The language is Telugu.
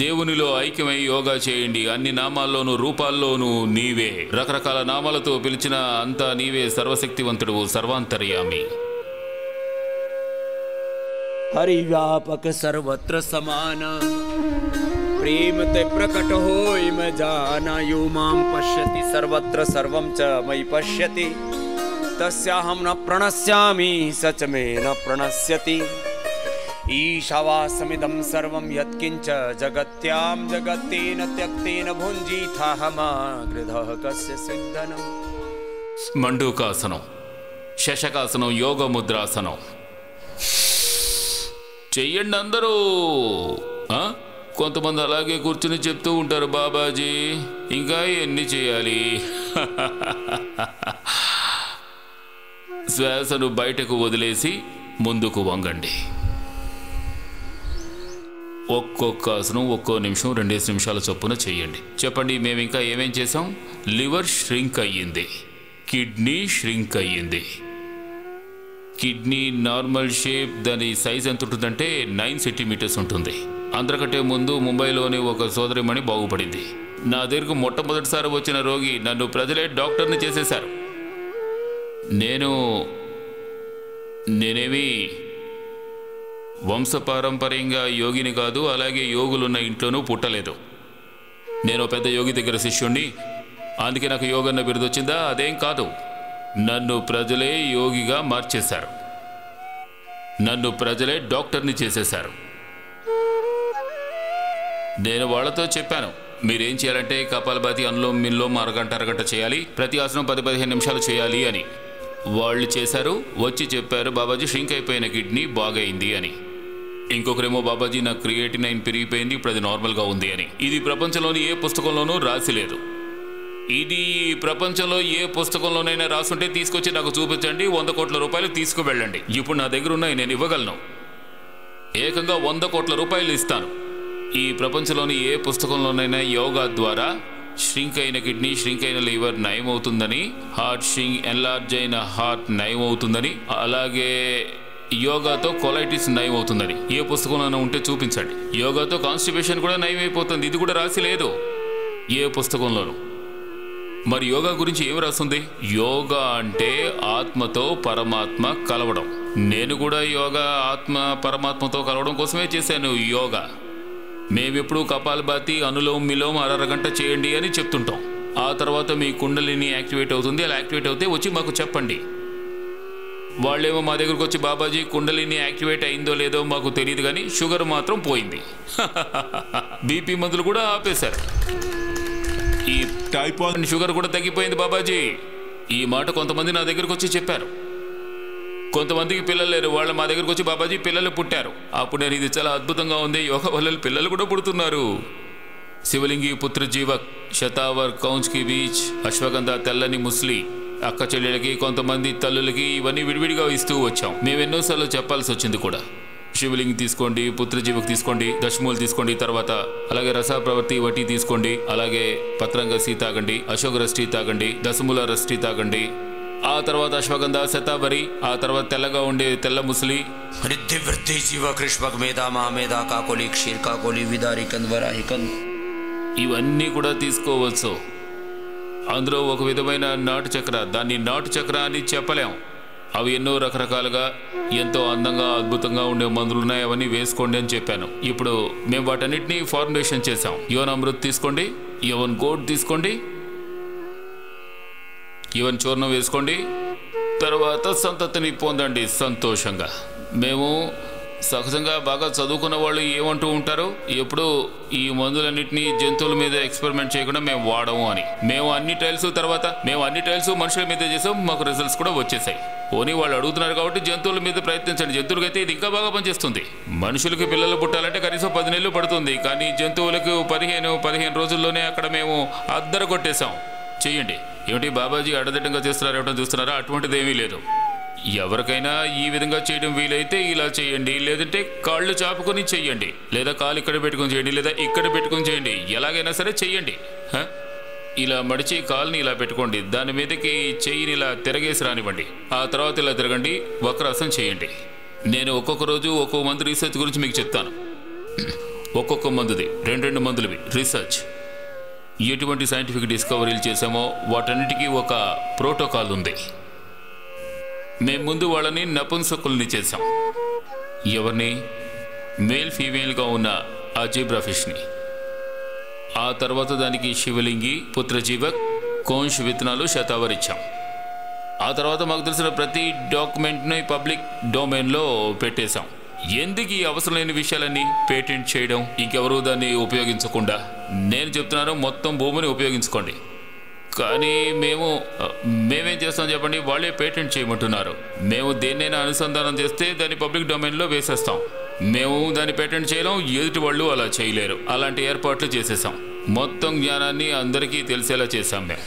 దేవునిలో ఐక్యమై యోగా చేయండి. అన్ని నామాల్లోనూ రూపాల్లోనూ నీవే. రకరకాల నామాలతో పిలిచిన అంతా నీవే. సర్వశక్తివంతుడు, సర్వాంతర్యామి. हरि व्यापक सर्वत्र समान प्रेम ते प्रकट होय मैं जाना यो मां पश्यति सर्वत्र सर्वं च मयि पश्यति तस्याहं न प्रणश्यामि सच मे न प्रणश्यति ईशावासमिदं सर्वं यत्किञ्च जगत्यां जगत्तेन त्यक्तेन भुञ्जीथाहमागृधः कस्य सिद्धनम्. మండూకాసనం, శశకాసనం, యోగ ముద్రాసనం చెయ్యండి అందరూ. కొంతమంది అలాగే కూర్చుని చెప్తూ ఉంటారు, బాబాజీ ఇంకా ఎన్ని చేయాలి? శ్వాసను బయటకు వదిలేసి ముందుకు వంగండి. ఒక్కొక్క ఆసనం ఒక్కో నిమిషం 2 నిమిషాల చొప్పున చెయ్యండి. చెప్పండి, మేము ఇంకా ఏమేం చేసాం? లివర్ ష్రింక్ అయ్యింది, కిడ్నీ ష్రింక్ అయ్యింది. కిడ్నీ నార్మల్ షేప్, దాని సైజ్ ఎంత ఉంటుందంటే 9 సెంటీమీటర్స్ ఉంటుంది. అందరికంటే ముందు ముంబైలోని ఒక సోదరిమణి బాగుపడింది. నా దగ్గరకు మొట్టమొదటిసారి వచ్చిన రోగి నన్ను ప్రజలే డాక్టర్ని చేసేశారు. నేనేమి వంశపారంపర్యంగా యోగిని కాదు, అలాగే యోగులున్న ఇంట్లోనూ పుట్టలేదు. నేను పెద్ద యోగి దగ్గర శిష్యుణ్ణి, అందుకే నాకు యోగన్న బిరుదు వచ్చిందా? అదేం కాదు. నన్ను ప్రజలే యోగిగా మార్చేశారు. నన్ను ప్రజలే డాక్టర్ని చేసేశారు. నేను వాళ్ళతో చెప్పాను, మీరేం చేయాలంటే కపాలభాతి, అనులోమ్ విలోమ్ అరగంట చేయాలి, ప్రతి ఆసనం 10-15 నిమిషాలు చేయాలి అని. వాళ్ళు చేశారు. వచ్చి చెప్పారు, బాబాజీ ష్రింక్ అయిపోయిన కిడ్నీ బాగైంది అని. ఇంకొకరేమో, బాబాజీ నా క్రియేటినైన్ పెరిగిపోయింది, ఇప్పుడు అది నార్మల్గా ఉంది అని. ఇది ప్రపంచంలోని ఏ పుస్తకంలోనూ రాసి లేదు. ఇది ప్రపంచంలో ఏ పుస్తకంలోనైనా రాసుంటే తీసుకొచ్చి నాకు చూపించండి, 100 కోట్ల రూపాయలు తీసుకువెళ్ళండి. ఇప్పుడు నా దగ్గర ఉన్నాయి, నేను ఇవ్వగలను. ఏకంగా 100 కోట్ల రూపాయలు ఇస్తాను. ఈ ప్రపంచంలోని ఏ పుస్తకంలోనైనా యోగా ద్వారా ష్రింక్ అయిన కిడ్నీ, ష్రింక్ అయిన లివర్ నయం అవుతుందని, హార్ట్ ష్రింక్, ఎన్లార్జ్ అయిన హార్ట్ నయం అవుతుందని, అలాగే యోగాతో కొలైటిస్ నయం అవుతుందని ఏ పుస్తకంలోనైనా ఉంటే చూపించండి. యోగాతో కాన్స్టిపేషన్ కూడా నయం అయిపోతుంది. ఇది కూడా రాసి లేదు ఏ పుస్తకంలోనూ. మరి యోగా గురించి ఏమి రాస్తుంది? యోగా అంటే ఆత్మతో పరమాత్మ కలవడం. నేను కూడా యోగా ఆత్మ పరమాత్మతో కలవడం కోసమే చేశాను యోగా. మేమెప్పుడు కపాలభాతి, అనులోమ్ విలోమ్ అరగంట చేయండి అని చెప్తుంటాం. ఆ తర్వాత మీ కుండలిని యాక్టివేట్ అవుతుంది. అలా యాక్టివేట్ అవుతే వచ్చి మాకు చెప్పండి. వాళ్ళేమో మా దగ్గరకు వచ్చి, బాబాజీ కుండలిని యాక్టివేట్ అయిందో లేదో మాకు తెలియదు కానీ షుగర్ మాత్రం పోయింది, బీపీ మందులు కూడా ఆపేశారు, ఈ టైప్ 1 షుగర్ కూడా తగ్గిపోయింది బాబాజీ. ఈ మాట కొంతమంది నా దగ్గరకు వచ్చి చెప్పారు. కొంతమందికి పిల్లలు లేరు, వాళ్ళు మా దగ్గరకు వచ్చి, బాబాజీ పిల్లలు పుట్టారు. అప్పుడు నేను, ఇది చాలా అద్భుతంగా ఉంది, యోగా వల్ల పిల్లలు కూడా పుడుతున్నారు. శివలింగి పుత్ర జీవక్, శతావర్ కౌంచ్ కి బీచ్, అశ్వగంధ, తెల్లని ముస్లి, అక్క చెల్లెలకి, కొంతమంది తల్లులకి ఇవన్నీ విడివిడిగా ఇస్తూ వచ్చాం. మేము ఎన్నోసార్లు చెప్పాల్సి వచ్చింది కూడా. శివలింగి తీసుకోండి, పుత్రజీవక్ తీసుకోండి, దశమూలు తీసుకోండి, తర్వాత అలాగే రస ప్రవృత్తి వటి తీసుకోండి, అలాగే పత్రంగసి తాగండి, అశోక రష్టి తాగండి, దశమూల రష్టి తాగండి, ఆ తర్వాత అశ్వగంధ, శతావరి, ఆ తర్వాత తెల్లగా ఉండే తెల్ల ముసలి, వృద్ధి జీవ కృష్ణక్ మేధా మా మేధా కాకోలి క్షీర్ కాకోలి విదారి కంద్వరాహి కంద్, ఇవన్నీ కూడా తీసుకోవచ్చు. అందులో ఒక విధమైన నాటు చక్ర, దాన్ని నాటు చక్ర అని చెప్పలేం. అవి ఎన్నో రకరకాలుగా ఎంతో అందంగా అద్భుతంగా ఉండే మందులు ఉన్నాయి, అవన్నీ వేసుకోండి అని చెప్పాను. ఇప్పుడు మేము వాటన్నిటినీ ఫార్ములేషన్ చేసాం. యోన్ అమృత్ తీసుకోండి, యోన్ గోడ్ తీసుకోండి, యోన్ చూర్ణం వేసుకోండి, తర్వాత సంతతిని పొందండి సంతోషంగా. మేము సహజంగా బాగా చదువుకున్న వాళ్ళు ఏమంటూ ఉంటారు, ఎప్పుడు ఈ మందులన్నింటినీ జంతువుల మీద ఎక్స్పెరిమెంట్ చేయకుండా మేము వాడము అని. మేము అన్ని ట్రయల్స్ మనుషుల మీద చేసాం, మాకు రిజల్ట్స్ కూడా వచ్చేసాయి. పోనీ వాళ్ళు అడుగుతున్నారు కాబట్టి జంతువుల మీద ప్రయత్నించండి. జంతువులకైతే ఇది ఇంకా బాగా పనిచేస్తుంది. మనుషులకి పిల్లలు పుట్టాలంటే కనీసం 10 నెలలు పడుతుంది, కానీ జంతువులకు 15 రోజుల్లోనే అక్కడ మేము అద్దర కొట్టేశాం. చెయ్యండి. ఏమిటి బాబాజీ అడదట్టంగా చేస్తున్నారు, ఏమిటో చూస్తున్నారా? అటువంటిది ఏమీ లేదు. ఎవరికైనా ఈ విధంగా చేయడం వీలైతే ఇలా చేయండి, లేదంటే కాళ్ళు చాపుకొని చెయ్యండి, లేదా కాలు ఇక్కడ పెట్టుకొని చేయండి, లేదా ఇక్కడ పెట్టుకొని చేయండి, ఎలాగైనా సరే చెయ్యండి. ఇలా మడిచి కాలుని ఇలా పెట్టుకోండి, దాని మీదకి చెయ్యిని ఇలా తిరగేసి రానివ్వండి, ఆ తర్వాత ఇలా తిరగండి, వక్రాసనం చేయండి. నేను ఒక్కొక్క రోజు ఒక్కొక్క మంది రీసెర్చ్ గురించి మీకు చెప్తాను. ఒక్కొక్క మందుది 2 మందులవి రీసెర్చ్. ఎటువంటి సైంటిఫిక్ డిస్కవరీలు చేసామో వాటన్నిటికీ ఒక ప్రోటోకాల్ ఉంది. మేము ముందు వాళ్ళని నపుంసకుల్ని చేశాం. ఎవరిని? మేల్ ఫీమేల్గా ఉన్న ఆ జీబ్రా ఫిష్ని. ఆ తర్వాత దానికి శివలింగి, పుత్రజీవక్, కోంష్ విత్తనాలు, శతావరిచ్చాం. ఆ తర్వాత మాకు తెలిసిన ప్రతి డాక్యుమెంట్ని పబ్లిక్ డొమైన్లో పెట్టేశాం. ఎందుకు ఈ అవసరం లేని విషయాలన్నీ పేటెంట్ చేయడం, ఇంకెవరూ దాన్ని ఉపయోగించకుండా? నేను చెప్తున్నాను, మొత్తం భూమిని ఉపయోగించుకోండి. కానీ మేమేం చేస్తాం చెప్పండి? వాళ్ళే పేటెంట్ చేయమంటున్నారు. మేము దేన్నైనా అనుసంధానం చేస్తే దాన్ని పబ్లిక్ డొమైన్లో వేసేస్తాం. మేము దాన్ని పేటెంట్ చేయలేం, ఎదుటి వాళ్ళు అలా చేయలేరు. అలాంటి ఏర్పాట్లు చేసేసాం. మొత్తం జ్ఞానాన్ని అందరికీ తెలిసేలా చేశాం మేము.